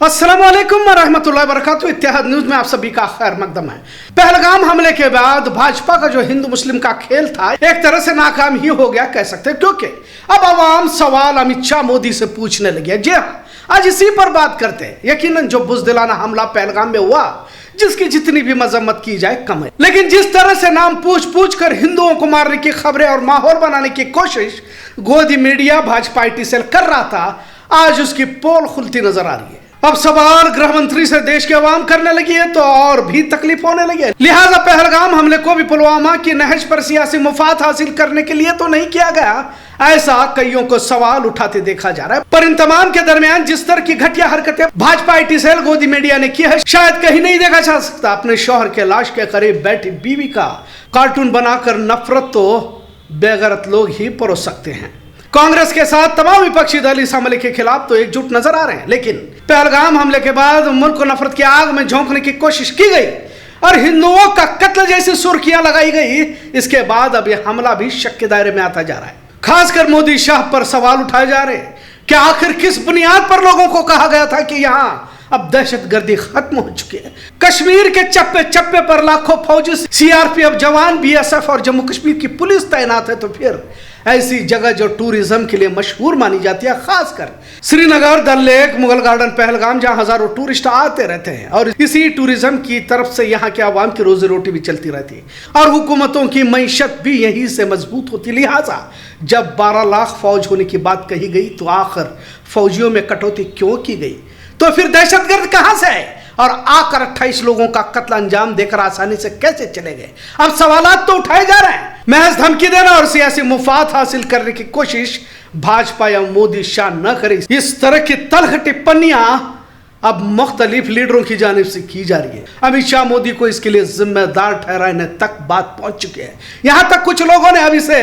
अस्सलाम वालेकुम रहमतुल्लाहि व बरकातुहू। इत्तेहाद न्यूज में आप सभी का खैर मकदम है। पहलगाम हमले के बाद भाजपा का जो हिंदू मुस्लिम का खेल था एक तरह से नाकाम ही हो गया कह सकते हैं, क्योंकि अब आवाम सवाल अमित शाह मोदी से पूछने लगे। जी हाँ, आज इसी पर बात करते हैं। यकीनन जो बुज़दिलाना हमला पहलगाम में हुआ, जिसकी जितनी भी मजम्मत की जाए कम है, लेकिन जिस तरह से नाम पूछ कर हिंदुओं को मारने की खबरें और माहौल बनाने की कोशिश गोदी मीडिया भाजपा IT सेल कर रहा था, आज उसकी पोल खुलती नजर आ रही है। अब सवाल गृह मंत्री से देश के अवाम करने लगी है तो और भी तकलीफ होने लगी है। लिहाजा पहलगाम हमले को भी पुलवामा की नहज पर सियासी मुफाद हासिल करने के लिए तो नहीं किया गया, ऐसा कईयों को सवाल उठाते देखा जा रहा है। पर इन तमाम के दरमियान जिस तरह की घटिया हरकतें भाजपा IT सेल गोदी मीडिया ने की है, शायद कहीं नहीं देखा जा सकता। अपने शौहर के लाश के करीब बैठी बीवी का कार्टून बनाकर नफरत तो बेगैरत लोग ही परोस सकते हैं। कांग्रेस के साथ तमाम विपक्षी दल इस हमले के खिलाफ तो एकजुट नजर आ रहे हैं, लेकिन पहलगाम हमले के बाद मुल्क को नफरत की आग में झोंकने की कोशिश की गई और हिंदुओं का कत्ल जैसी सुर्खियां लगाई गई। इसके बाद अब यह हमला भी शक के दायरे में आता जा रहा है। खासकर मोदी शाह पर सवाल उठाए जा रहे हैं कि आखिर किस बुनियाद पर लोगों को कहा गया था कि यहां अब दहशतगर्दी खत्म हो चुकी है। कश्मीर के चप्पे चप्पे पर लाखों फौजी, CRPF जवान, BSF और जम्मू कश्मीर की पुलिस तैनात है, तो फिर ऐसी जगह जो टूरिज्म के लिए मशहूर मानी जाती है, खासकर श्रीनगर, डल लेक, मुगल गार्डन, पहलगाम, जहां हजारों टूरिस्ट आते रहते हैं और इसी टूरिज्म की तरफ से यहाँ के आवाम की रोजी रोटी भी चलती रहती है और हुकूमतों की मईशत भी यहीं से मजबूत होती। लिहाजा जब 12 लाख फौज होने की बात कही गई तो आखिर फौजियों में कटौती क्यों की गई? तो फिर दहशतगर्द कहां से है और आकर 28 लोगों का कत्ल अंजाम देकर आसानी से कैसे चले गए? अब सवालात तो उठाए जा रहे हैं। महज धमकी देना और सियासी मुफाद हासिल करने की कोशिश भाजपा या मोदी शाह न करे। इस तरह की तल्ख टिप्पणियां अब मुख्तलिफ लीडरों की जानिब से की जा रही है। अमित शाह मोदी को इसके लिए जिम्मेदार ठहराने तक बात पहुंच चुकी है। यहां तक कुछ लोगों ने अब इसे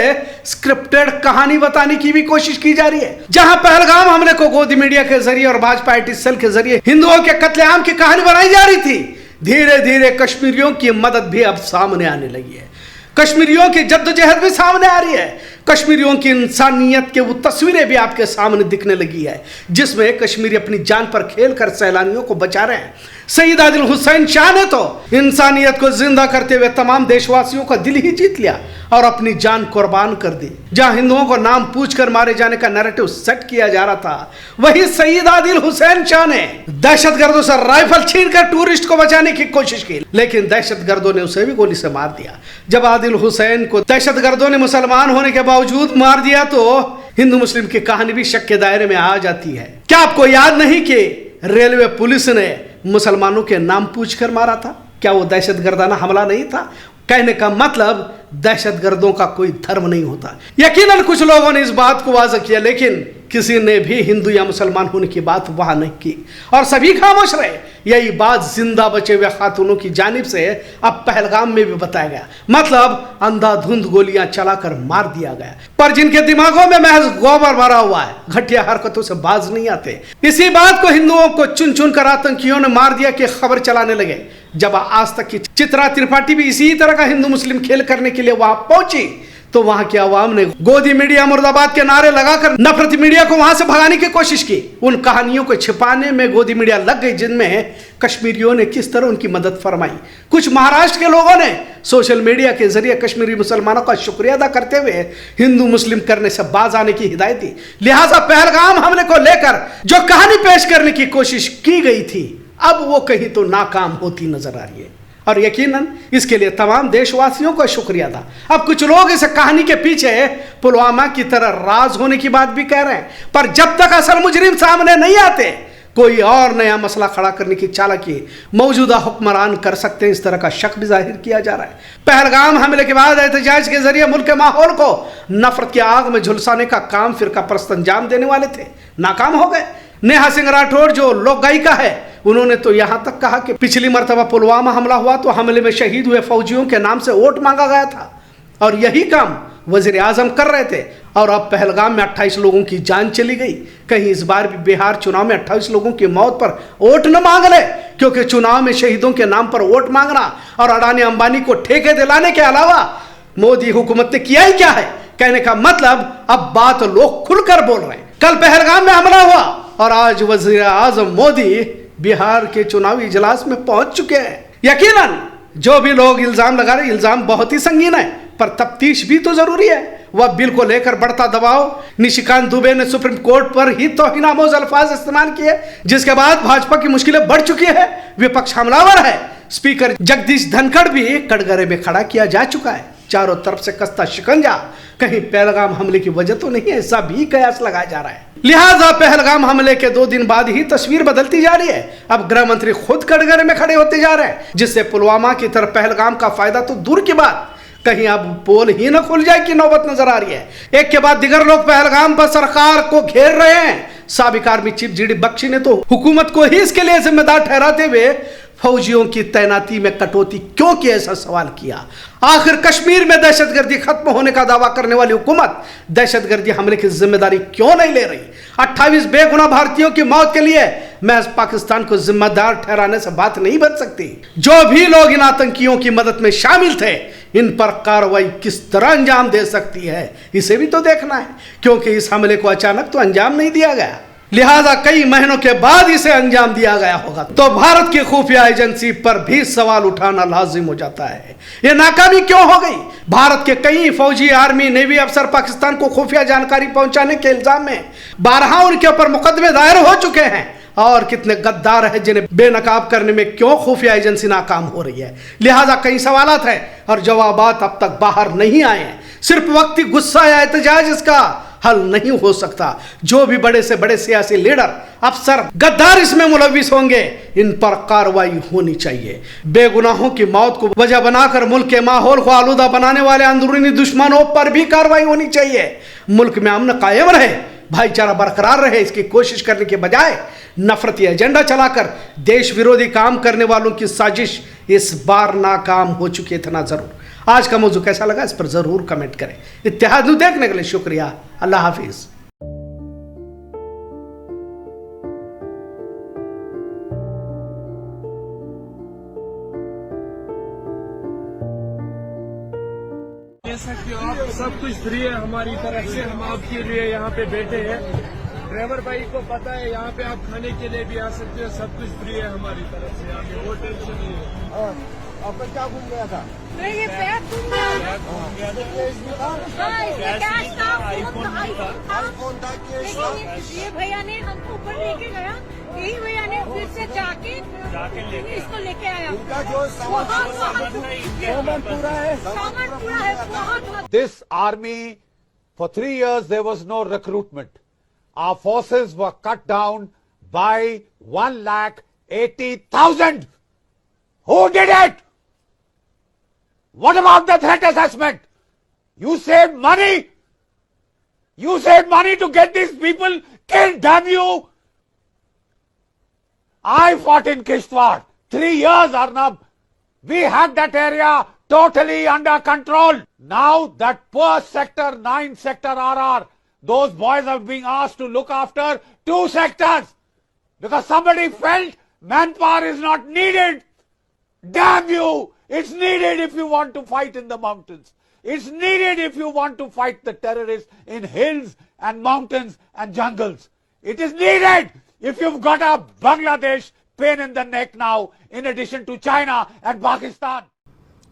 स्क्रिप्टेड कहानी बताने की भी कोशिश की जा रही है। जहां पहलगाम हमले को गोदी मीडिया के जरिए और भाजपा IT सेल के जरिए हिंदुओं के कत्लेआम की कहानी बनाई जा रही थी, धीरे धीरे कश्मीरियों की मदद भी अब सामने आने लगी है। कश्मीरियों की जद्दोजहद भी सामने आ रही है। कश्मीरियों की इंसानियत के वो तस्वीरें भी आपके सामने दिखने लगी है, जिसमें कश्मीरी अपनी जान पर खेलकर सैलानियों को बचा रहे हैं। शहीद आदिल हुसैन शाह ने तो इंसानियत को जिंदा करते हुए तमाम देशवासियों का दिल ही जीत लिया और अपनी जान कुर्बान कर दी। जहां हिंदुओं को नाम पूछकर मारे जाने का नैरेटिव सेट किया जा रहा था, वही शहीद आदिल हुसैन शाह ने दहशतगर्दों से राइफल छीनकर टूरिस्ट को बचाने की कोशिश की, लेकिन दहशतगर्दों ने उसे भी गोली से मार दिया। जब आदिल हुसैन को दहशतगर्दों ने मुसलमान होने के बावजूद मार दिया तो हिंदू मुस्लिम की कहानी भी शक के दायरे में आ जाती है। क्या आपको याद नहीं कि रेलवे पुलिस ने मुसलमानों के नाम पूछकर मारा था? क्या वो दहशतगर्दाना हमला नहीं था? कहने का मतलब दहशतगर्दों का कोई धर्म नहीं होता। यकीनन कुछ लोगों ने इस बात को वाज़ह किया, लेकिन किसी ने भी हिंदू या मुसलमान होने की बात वहां नहीं की और सभी खामोश रहे। यही बात जिंदा बचे हुए खातूनों की जानिब से अब पहलगाम में भी बताया गया, मतलब अंधाधुंध गोलियां चलाकर मार दिया गया। पर जिनके दिमागों में महज गोबर भरा हुआ है, घटिया हरकतों से बाज नहीं आते। इसी बात को हिंदुओं को चुन चुन कर आतंकियों ने मार दिया कि खबर चलाने लगे। जब आज तक की चित्रा त्रिपाठी भी इसी तरह का हिंदू मुस्लिम खेल करने के लिए वहां पहुंची तो वहां के अवाम ने गोदी मीडिया मुर्दाबाद के नारे लगाकर नफरती मीडिया को वहां से भगाने की कोशिश की। उन कहानियों को छिपाने में गोदी मीडिया लग गई, जिनमें कश्मीरियों ने किस तरह उनकी मदद फरमाई। कुछ महाराष्ट्र के लोगों ने सोशल मीडिया के जरिए कश्मीरी मुसलमानों का शुक्रिया अदा करते हुए हिंदू मुस्लिम करने से बाज आने की हिदायत दी। लिहाजा पहलगाम हमले को लेकर जो कहानी पेश करने की कोशिश की गई थी, अब वो कहीं तो नाकाम होती नजर आ रही है और यकीनन इसके लिए तमाम देशवासियों का शुक्रिया था। अब कुछ लोग इस कहानी के पीछे पुलवामा की तरह राज होने की बात भी कह रहे हैं, पर जब तक असल मुजरिम सामने नहीं आते कोई और नया मसला खड़ा करने की चालाकी मौजूदा हुक्मरान कर सकते हैं, इस तरह का शक भी जाहिर किया जा रहा है। पहलगाम हमले के बाद एहतजाज के जरिए मुल्क के माहौल को नफरत की आग में झुलसाने का काम फिरका परस्त अंजाम देने वाले थे, नाकाम हो गए। नेहा सिंह राठौड़ जो लोक गायिका है, उन्होंने तो यहां तक कहा कि पिछली मर्तबा पुलवामा हमला हुआ तो हमले में शहीद हुए फौजियों के नाम से वोट मांगा गया था और यही काम वजीर आजम कर रहे थे और अब पहलगाम में 28 लोगों की जान चली गई। कहीं इस बार भी बिहार चुनाव में 28 लोगों की मौत पर वोट न मांग ले, क्योंकि चुनाव में शहीदों के नाम पर वोट मांगना और अडानी अंबानी को ठेके दिलाने के अलावा मोदी हुकूमत ने किया ही क्या है? कहने का मतलब अब बात लोग खुलकर बोल रहे हैं। कल पहलगाम में हमला हुआ और आज वजीर आजम मोदी बिहार के चुनावी इजलास में पहुंच चुके हैं। यकीनन जो भी लोग इल्जाम लगा रहे, इल्जाम बहुत ही संगीन है, पर तफ्तीश भी तो जरूरी है। वह बिल को लेकर बढ़ता दबाव, निशिकांत दुबे ने सुप्रीम कोर्ट पर ही तौहीनामोज अल्फाज इस्तेमाल किए, जिसके बाद भाजपा की मुश्किलें बढ़ चुकी है। विपक्ष हमलावर है। स्पीकर जगदीश धनखड़ भी कटघरे में खड़ा किया जा चुका है। चारों तरफ से कसता शिकंजा, कहीं पहलगाम हमले की वजह तो नहीं, ऐसा भी कयास लगाया जा रहा है। लिहाजा पहलगाम हमले के 2 दिन बाद ही तस्वीर बदलती जा रही है। अब गृह मंत्री खुद कटघरे में खड़े होते जा रहे हैं, जिससे पुलवामा की तरह पहलगाम का फायदा तो दूर की बात, कहीं अब पोल ही न खुल जाए की नौबत नजर आ रही है। एक के बाद दिगर लोग पहलगाम पर सरकार को घेर रहे हैं। साबिक आर्मी चीफ जीडी बख्शी ने तो हुकूमत को ही इसके लिए जिम्मेदार ठहराते हुए फौजियों की तैनाती में कटौती क्यों की, ऐसा सवाल किया। आखिर कश्मीर में दहशतगर्दी खत्म होने का दावा करने वाली हुकूमत दहशतगर्दी हमले की जिम्मेदारी क्यों नहीं ले रही? 28 बेगुनाह भारतीयों की मौत के लिए महज पाकिस्तान को जिम्मेदार ठहराने से बात नहीं बन सकती। जो भी लोग इन आतंकियों की मदद में शामिल थे, इन पर कार्रवाई किस तरह अंजाम दे सकती है, इसे भी तो देखना है, क्योंकि इस हमले को अचानक तो अंजाम नहीं दिया गया, लिहाजा कई महीनों के बाद इसे अंजाम दिया गया होगा। तो भारत की खुफिया एजेंसी पर भी सवाल उठाना लाजिम हो जाता है। यह नाकामी क्यों हो गई? भारत के कई फौजी, आर्मी, नेवी अफसर पाकिस्तान को खुफिया जानकारी पहुंचाने के इल्जाम में 12 उनके ऊपर मुकदमे दायर हो चुके हैं। और कितने गद्दार हैं जिन्हें बेनकाब करने में क्यों खुफिया एजेंसी नाकाम हो रही है? लिहाजा कई सवालात हैं और जवाबात अब तक बाहर नहीं आए हैं। सिर्फ वक्ती गुस्सा या एहतजाज इसका हल नहीं हो सकता। जो भी बड़े से बड़े सियासी लीडर, अफसर, गद्दार इसमें मुलविस होंगे, इन पर कार्रवाई होनी चाहिए। बेगुनाहों की मौत को वजह बनाकर मुल्क के माहौल को आलूदा बनाने वाले अंदरूनी दुश्मनों पर भी कार्रवाई होनी चाहिए। मुल्क में अमन कायम रहे, भाईचारा बरकरार रहे, इसकी कोशिश करने के बजाय नफरती एजेंडा चलाकर देश विरोधी काम करने वालों की साजिश इस बार नाकाम हो चुकी है, इतना जरूर। आज का मौजू कैसा लगा इस पर जरूर कमेंट करें। इत्तेहाद न्यूज़ देखने के लिए शुक्रिया। अल्लाह हाफिज। आप सब कुछ फ्री है हमारी तरफ से, हम आपके लिए यहाँ पे बैठे हैं। ड्राइवर भाई को पता है यहाँ पे आप खाने के लिए भी आ सकते हो, सब कुछ फ्री है हमारी तरफ से, यहाँ पे वो टेंशन नहीं है। आपका क्या घूम गया था? नहीं, ये बैग घूम गया आईफोन था, केस था। ये भैया ने हमको ऊपर लेके गया, यही भैया ने फिर से जाके इसको लेके आया। उनका जो सामान पूरा है, सामान पूरा है बहुत। This army, for 3 years, there was no recruitment. Our forces were cut down by 1,80,000. Who did it? What about the threat assessment? You saved money. You saved money to get these people killed, damn you. I fought in Kishtwar. 3 years, Arnab. We had that area totally under control. Now that poor sector 9 sector RR, those boys are being asked to look after 2 sectors because somebody felt manpower is not needed. Damn you! It's needed if you want to fight in the mountains. It's needed if you want to fight the terrorists in hills and mountains and jungles. It is needed if you've got a Bangladesh pain in the neck now, in addition to China and Pakistan.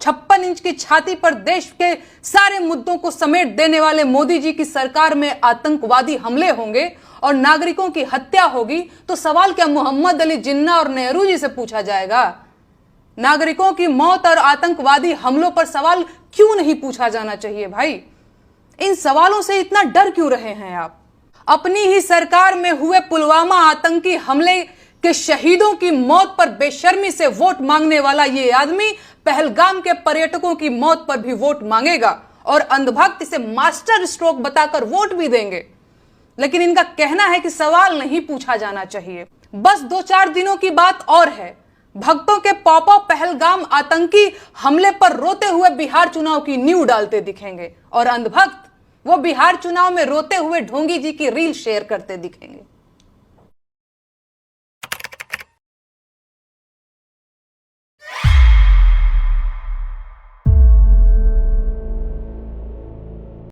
56 inch की छाती पर देश के सारे मुद्दों को समेट देने वाले मोदी जी की सरकार में आतंकवादी हमले होंगे और नागरिकों की हत्या होगी तो सवाल क्या मोहम्मद अली जिन्ना और नेहरू जी से पूछा जाएगा? नागरिकों की मौत और आतंकवादी हमलों पर सवाल क्यों नहीं पूछा जाना चाहिए भाई? इन सवालों से इतना डर क्यों रहे हैं आप? अपनी ही सरकार में हुए पुलवामा आतंकी हमले के शहीदों की मौत पर बेशर्मी से वोट मांगने वाला ये आदमी पहलगाम के पर्यटकों की मौत पर भी वोट मांगेगा और अंधभक्त इसे मास्टर स्ट्रोक बताकर वोट भी देंगे। लेकिन इनका कहना है कि सवाल नहीं पूछा जाना चाहिए। बस 2-4 दिनों की बात और है, भक्तों के पॉपअप पहलगाम आतंकी हमले पर रोते हुए बिहार चुनाव की नींव डालते दिखेंगे और अंधभक्त वो बिहार चुनाव में रोते हुए ढोंगी जी की रील शेयर करते दिखेंगे।